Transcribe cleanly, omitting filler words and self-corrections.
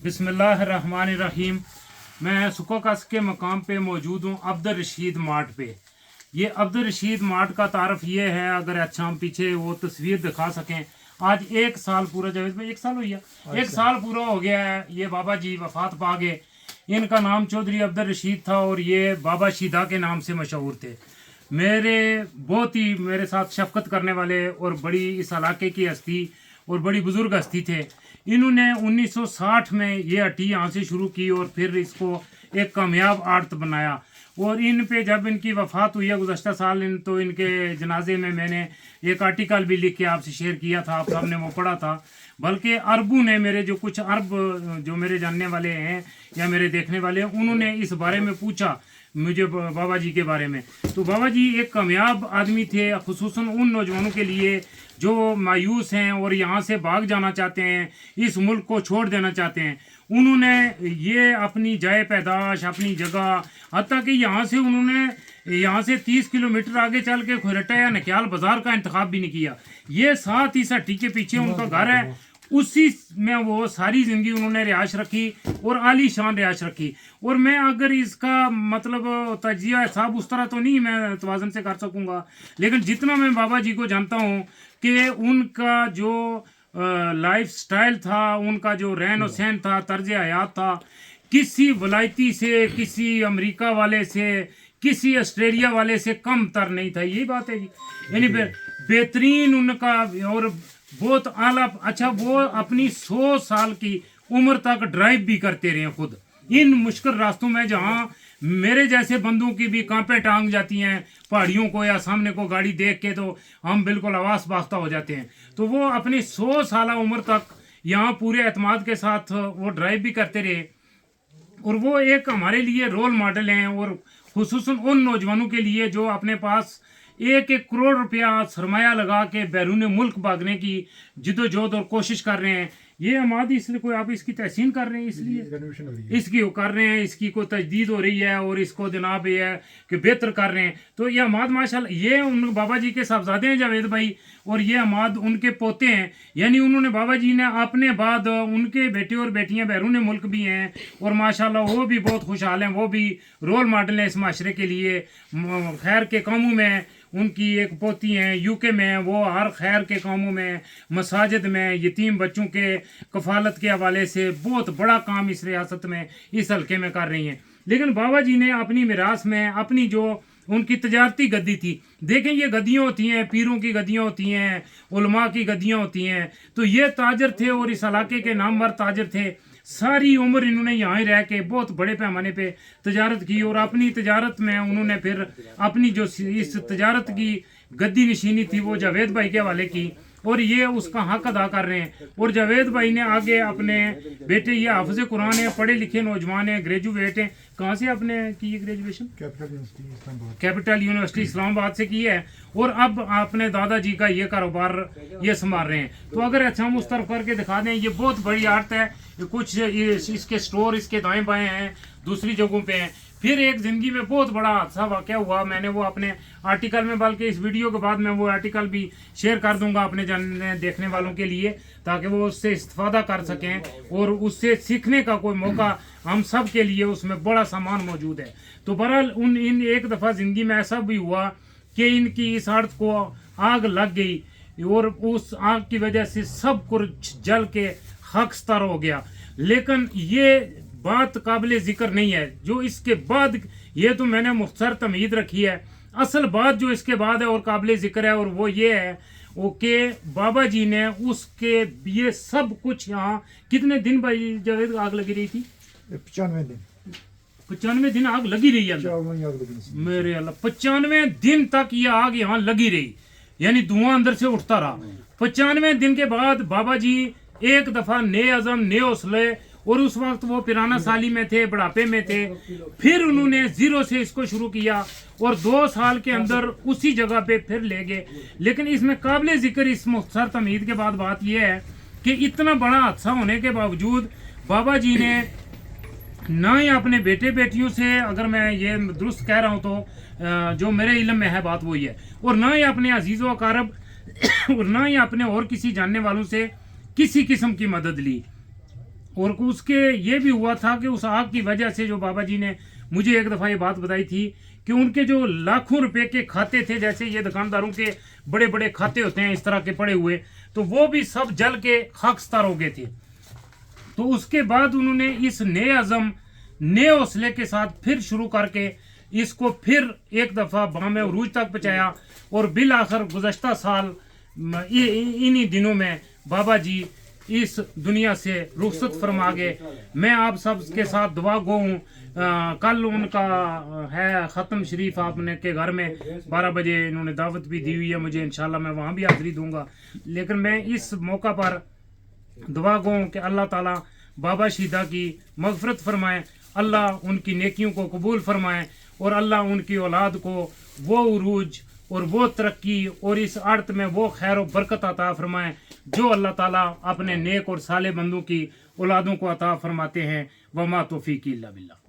बिस्मिल्लाहिर्रहमानिर्रहीम। मैं सुकोकस के मकाम पे मौजूद हूँ अब्दुल रशीद मार्ट पे। ये अब्दुल रशीद मार्ट का तारफ़ ये है, अगर अच्छा हम पीछे वो तस्वीर दिखा सकें। आज एक साल पूरा, जावेद भाई 1 साल हो गया, 1 साल पूरा हो गया है। ये बाबा जी वफात पा गए। इनका नाम चौधरी अब्दुल रशीद था और ये बाबा शीदा के नाम से मशहूर थे। बहुत ही मेरे साथ शफकत करने वाले और बड़ी इस इलाके की हस्ती और बड़ी बुजुर्ग हस्ती थे। इन्होंने 1960 में ये हट्टी यहाँ से शुरू की और फिर इसको एक कामयाब आर्ट बनाया। और इन पे जब इनकी वफ़ात हुई है गुज़श्ता साल, तो इनके जनाजे में मैंने एक आर्टिकल भी लिख के आपसे शेयर किया था, आप सामने वो पढ़ा था। बल्कि अरबों ने, मेरे जो कुछ अरब जो मेरे जानने वाले हैं या मेरे देखने वाले हैं, उन्होंने इस बारे में पूछा मुझे बाबा जी के बारे में। तो बाबा जी एक कामयाब आदमी थे, खुसूसन उन नौजवानों के लिए जो मायूस हैं और यहाँ से भाग जाना चाहते हैं, इस मुल्क को छोड़ देना चाहते हैं। उन्होंने ये अपनी जाए पैदाश, अपनी जगह, हत्ता कि यहाँ से 30 किलोमीटर आगे चल के खुरटा या नक्याल बाजार का इंतखाब भी नहीं किया। ये साथ ही सट्टी के पीछे उनका घर है, उसी में वो सारी ज़िंदगी उन्होंने रिहाइश रखी और आलीशान रिहाइश रखी। और मैं अगर इसका मतलब तजिया हिसाब उस तरह तो नहीं मैं तवाज़न से कर सकूँगा, लेकिन जितना मैं बाबा जी को जानता हूँ कि उनका जो लाइफ स्टाइल था, उनका जो रहन और सहन था, तर्ज हयात था, किसी वलायती से, किसी अमेरिका वाले से, किसी ऑस्ट्रेलिया वाले से कम तर नहीं था। यही बात है जी। यानी बेहतरीन उनका और बहुत आला। अच्छा, वो अपनी 100 साल की उम्र तक ड्राइव भी करते रहे खुद इन मुश्किल रास्तों में, जहाँ मेरे जैसे बंदों की भी कांपे टांग जाती हैं पहाड़ियों को या सामने को गाड़ी देख के, तो हम बिल्कुल आवास बाख्ता हो जाते हैं। तो वो अपनी 100 साल उम्र तक यहाँ पूरे एतमाद के साथ वो ड्राइव भी करते रहे। और वो एक हमारे लिए रोल मॉडल हैं, और खुसूसन उन नौजवानों के लिए जो अपने पास 1-1 करोड़ रुपया सरमाया लगा के बैरून मुल्क भागने की जिदोजहद और कोशिश कर रहे हैं। ये हमारी इसलिए कोई आप इसकी तहसीन कर रहे हैं, इसलिए इसकी वो कर रहे हैं, इसकी कोई तजदीद हो रही है और इसको जनाब ये है कि बेहतर कर रहे हैं। तो ये हमाद माशाल्लाह, ये उन बाबा जी के साहबजादे हैं जावेद भाई, और ये हमाद उनके पोते हैं। यानी उन्होंने बाबा जी ने अपने बाद उनके बेटे और बेटियां बैरून मुल्क भी हैं, और माशाल्लाह वो भी बहुत खुशहाल हैं, वो भी रोल मॉडल हैं इस माशरे के लिए। खैर के कामों में उनकी एक पोती हैं यूके में, वो हर खैर के कामों में, मसाजिद में, यतीम बच्चों के कफालत के हवाले से बहुत बड़ा काम इस रियासत में, इस हल्के में कर रही हैं। लेकिन बाबा जी ने अपनी मिरास में अपनी जो उनकी तजारती गद्दी थी, देखें ये गद्दियाँ होती हैं, पीरों की गद्दियाँ होती हैं, उलमा की गद्दियाँ होती हैं। तो ये ताजर थे और इस इलाके के नामवर ताजर थे। सारी उम्र इन्होंने यहाँ ही रह के बहुत बड़े पैमाने पे तजारत की, और अपनी तजारत में उन्होंने फिर अपनी जो इस तजारत की गद्दी नशीनी थी वो जावेद भाई के हवाले की, और ये उसका हक अदा कर रहे हैं। और जावेद भाई ने आगे अपने बेटे, ये हाफिज कुरान है, पढ़े लिखे नौजवान हैं, ग्रेजुएट हैं। कहाँ से आपने की ये ग्रेजुएशन? कैपिटल यूनिवर्सिटी इस्लामाबाद से की है, और अब अपने दादाजी का ये कारोबार ये संभाल रहे हैं। तो अगर अच्छा हम उस तरफ करके दिखा दें, ये बहुत बड़ी आर्ट है। कुछ इसके स्टोर इसके दाएं बाएं हैं, दूसरी जगहों पे हैं। फिर एक ज़िंदगी में बहुत बड़ा हादसा वाक़या हुआ, मैंने वो अपने आर्टिकल में, बल्कि इस वीडियो के बाद मैं वो आर्टिकल भी शेयर कर दूंगा अपने जानने देखने वालों के लिए, ताकि वो उससे इस्तेफादा कर सकें और उससे सीखने का कोई मौका हम सब के लिए उसमें बड़ा सामान मौजूद है। तो बहरहाल इन एक दफ़ा ज़िंदगी में ऐसा भी हुआ कि इनकी इस आर्ट को आग लग गई, और उस आग की वजह से सब कुछ जल के खाकस्तर हो गया। लेकिन ये बात काबिल ज़िक्र नहीं है जो इसके बाद, ये तो मैंने मुख्तसर तमहीद रखी है। असल बात जो इसके बाद है और काबिल ज़िक्र है, और वो ये है कि बाबा जी ने उसके ये सब कुछ यहाँ कितने दिन भाई जावेद आग लगी रही थी? 95 दिन आग लगी रही है मेरे अल्लाह। 95 दिन तक ये आग यहाँ लगी रही, यानी धुआं अंदर से उठता रहा। 95 दिन के बाद बाबा जी एक दफ़ा नए अज़म, नए हौसले, और उस वक्त वो पिराना साली में थे, बुढ़ापे में थे, फिर उन्होंने ज़ीरो से इसको शुरू किया और 2 साल के अंदर उसी जगह पे फिर ले गए। लेकिन इसमें काबिल ज़िक्र इस मुख्तसर तमहीद के बाद बात यह है कि इतना बड़ा हादसा होने के बावजूद बाबा जी ने ना ही अपने बेटे बेटियों से, अगर मैं ये दुरुस्त कह रहा हूँ तो जो मेरे इल्म में है बात वही है, और ना ही अपने अजीज़ व अकारब और ना ही अपने और किसी जानने वालों से किसी किस्म की मदद ली। और उसके ये भी हुआ था कि उस आग की वजह से जो बाबा जी ने मुझे एक दफ़ा ये बात बताई थी कि उनके जो लाखों रुपए के खाते थे, जैसे ये दुकानदारों के बड़े बड़े खाते होते हैं इस तरह के पड़े हुए, तो वो भी सब जल के खाकस्तार हो गए थे। तो उसके बाद उन्होंने इस नए अज़म नए हौसले के साथ फिर शुरू करके इसको फिर एक दफ़ा बाम उरूज तक पहुँचाया और बिल आखिर गुज़श्ता साल इन्हीं दिनों में बाबा जी इस दुनिया से रुखसत फरमा गए। मैं आप सब के साथ दुआ गो हूँ। कल उनका है ख़त्म शरीफ आपने के घर में 12 बजे इन्होंने दावत भी दी हुई है मुझे, इंशाल्लाह मैं वहाँ भी हाज़िरी दूंगा। लेकिन मैं इस मौका पर दुआ गो हूँ कि अल्लाह ताला बाबा शीदा की मग़फ़िरत फरमाए, अल्लाह उनकी नेकियों को कबूल फरमाए और अल्लाह उनकी औलाद को वो उरूज और वो तरक्की और इस अर्थ में वो खैर और बरकत अता फरमाए जो अल्लाह ताला अपने नेक और साले बंदों की औलादों को अता फरमाते हैं। वमा तौफीक इल्ला बिल्लाह।